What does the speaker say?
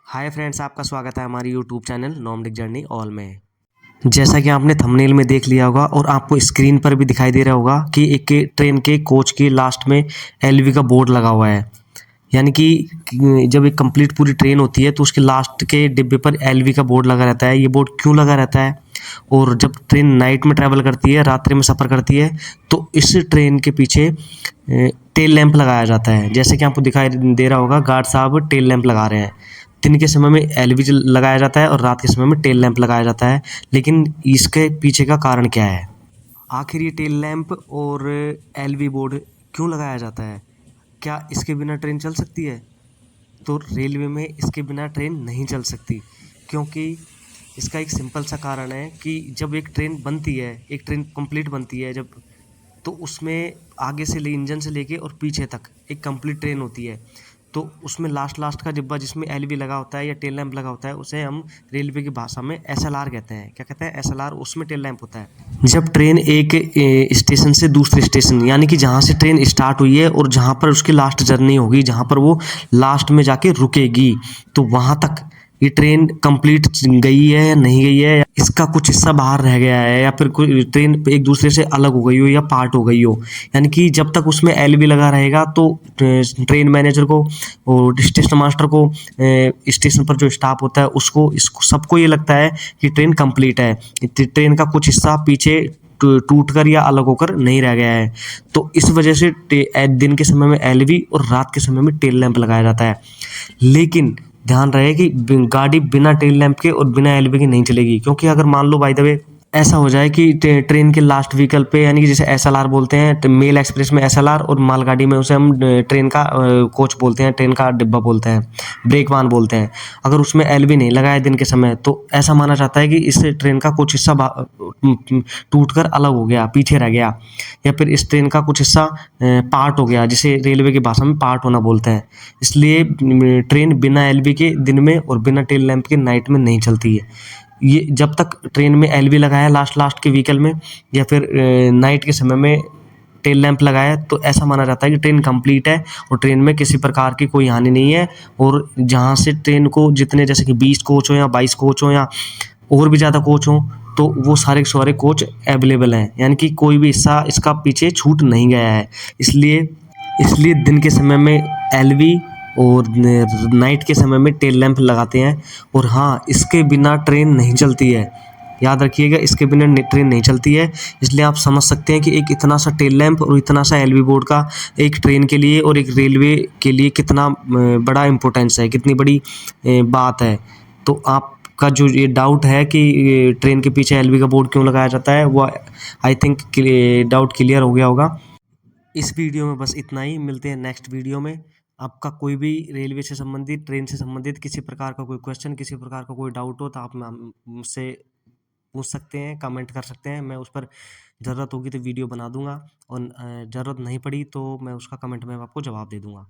Hi friends, आपका स्वागत है हमारी YouTube channel Nordic journey all में। जैसा कि आपने थंबनेल में देख लिया होगा और आपको स्क्रीन पर भी दिखाई दे रहा होगा कि एक ट्रेन के कोच के लास्ट में एलवी का बोर्ड लगा हुआ है। यानी कि जब एक कंप्लीट पूरी ट्रेन होती है तो उसके लास्ट के डिब्बे पर एलवी का बोर्ड लगा रहता है। ये बोर्ड क्यों लगा रहता है? और जब ट्रेन नाइट में ट्रैवल करती है, रात्रि में सफ़र करती है, तो इस ट्रेन के पीछे टेल लैंप लगाया जाता है। जैसे कि आपको दिखाई दे रहा होगा, गार्ड साहब टेल लैंप लगा रहे हैं। दिन के समय में एलवी लगाया जाता है और रात के समय में टेल लैंप लगाया जाता है। लेकिन इसके पीछे का कारण क्या है? आखिर ये टेल लैंप और एलवी बोर्ड क्यों लगाया जाता है? क्या इसके बिना ट्रेन चल सकती है? तो रेलवे में इसके बिना ट्रेन नहीं चल सकती, क्योंकि इसका एक सिंपल सा कारण है कि जब एक ट्रेन बनती है, एक ट्रेन कंप्लीट बनती है जब, तो उसमें आगे से ले इंजन से लेके और पीछे तक एक कंप्लीट ट्रेन होती है। तो उसमें लास्ट का डिब्बा जिसमें एलवी लगा होता है या टेल लैंप लगा होता है, उसे हम रेलवे की भाषा में एसएलआर कहते हैं। क्या कहते हैं? एसएलआर। उसमें टेल लैंप होता है। जब ट्रेन एक स्टेशन से दूसरे स्टेशन, यानी कि जहाँ से ट्रेन स्टार्ट हुई है और जहाँ पर उसकी लास्ट जर्नी होगी, जहाँ पर वो लास्ट में जाके रुकेगी, तो वहाँ तक ये ट्रेन कंप्लीट गई है या नहीं गई है, या इसका कुछ हिस्सा बाहर रह गया है, या फिर कोई ट्रेन एक दूसरे से अलग हो गई हो या पार्ट हो गई हो। यानी कि जब तक उसमें एलवी लगा रहेगा तो ट्रेन मैनेजर को और स्टेशन मास्टर को, स्टेशन पर जो स्टाफ होता है उसको, इसको सबको ये लगता है कि ट्रेन कंप्लीट है, ट्रेन का कुछ हिस्सा पीछे टूट कर या अलग होकर नहीं रह गया है। तो इस वजह से दिन के समय में एलवी और रात के समय में टेल लैंप लगाया जाता है। लेकिन ध्यान रहे कि गाड़ी बिना टेल लैंप के और बिना एलवी के नहीं चलेगी, क्योंकि अगर मान लो बाय द वे ऐसा हो जाए कि ट्रेन के लास्ट व्हीकल पे, यानी कि जैसे एसएलआर बोलते हैं, तो मेल एक्सप्रेस में एसएलआर, और मालगाड़ी में उसे हम ट्रेन का कोच बोलते हैं, ट्रेन का डिब्बा बोलते हैं, ब्रेकवान बोलते हैं। अगर उसमें एलवी नहीं लगाया दिन के समय, तो ऐसा माना जाता है कि इस ट्रेन का कुछ हिस्सा टूट कर अलग हो गया, पीछे रह गया, या फिर इस ट्रेन का कुछ हिस्सा पार्ट हो गया, जिसे रेलवे की भाषा में पार्ट होना बोलते हैं। इसलिए ट्रेन बिना एलवी के दिन में और बिना टेल लैंप के नाइट में नहीं चलती है। ये जब तक ट्रेन में एलवी लगाया लास्ट के व्हीकल में, या फिर नाइट के समय में टेल लैंप लगाया, तो ऐसा माना जाता है कि ट्रेन कंप्लीट है और ट्रेन में किसी प्रकार की कोई हानि नहीं है। और जहाँ से ट्रेन को जितने, जैसे कि 20 कोच हो या 22 कोच हो या और भी ज़्यादा कोच हो, तो वो सारे के सारे कोच अवेलेबल हैं, यानी कि कोई भी हिस्सा इसका पीछे छूट नहीं गया है। इसलिए इसलिए दिन के समय में एलवी और नाइट के समय में टेल लैंप लगाते हैं। और हाँ, इसके बिना ट्रेन नहीं चलती है। याद रखिएगा, इसके बिना ट्रेन नहीं चलती है। इसलिए आप समझ सकते हैं कि एक इतना सा टेल लैंप और इतना सा एलवी बोर्ड का एक ट्रेन के लिए और एक रेलवे के लिए कितना बड़ा इम्पोर्टेंस है, कितनी बड़ी बात है। तो आपका जो ये डाउट है कि ट्रेन के पीछे एलवी का बोर्ड क्यों लगाया जाता है, वो आई थिंक डाउट क्लियर हो गया होगा। इस वीडियो में बस इतना ही। मिलते हैं नेक्स्ट वीडियो में। आपका कोई भी रेलवे से संबंधित, ट्रेन से संबंधित किसी प्रकार का कोई क्वेश्चन, किसी प्रकार का कोई डाउट हो, तो आप मुझसे पूछ सकते हैं, कमेंट कर सकते हैं। मैं उस पर ज़रूरत होगी तो वीडियो बना दूंगा, और ज़रूरत नहीं पड़ी तो मैं उसका कमेंट में आपको जवाब दे दूंगा।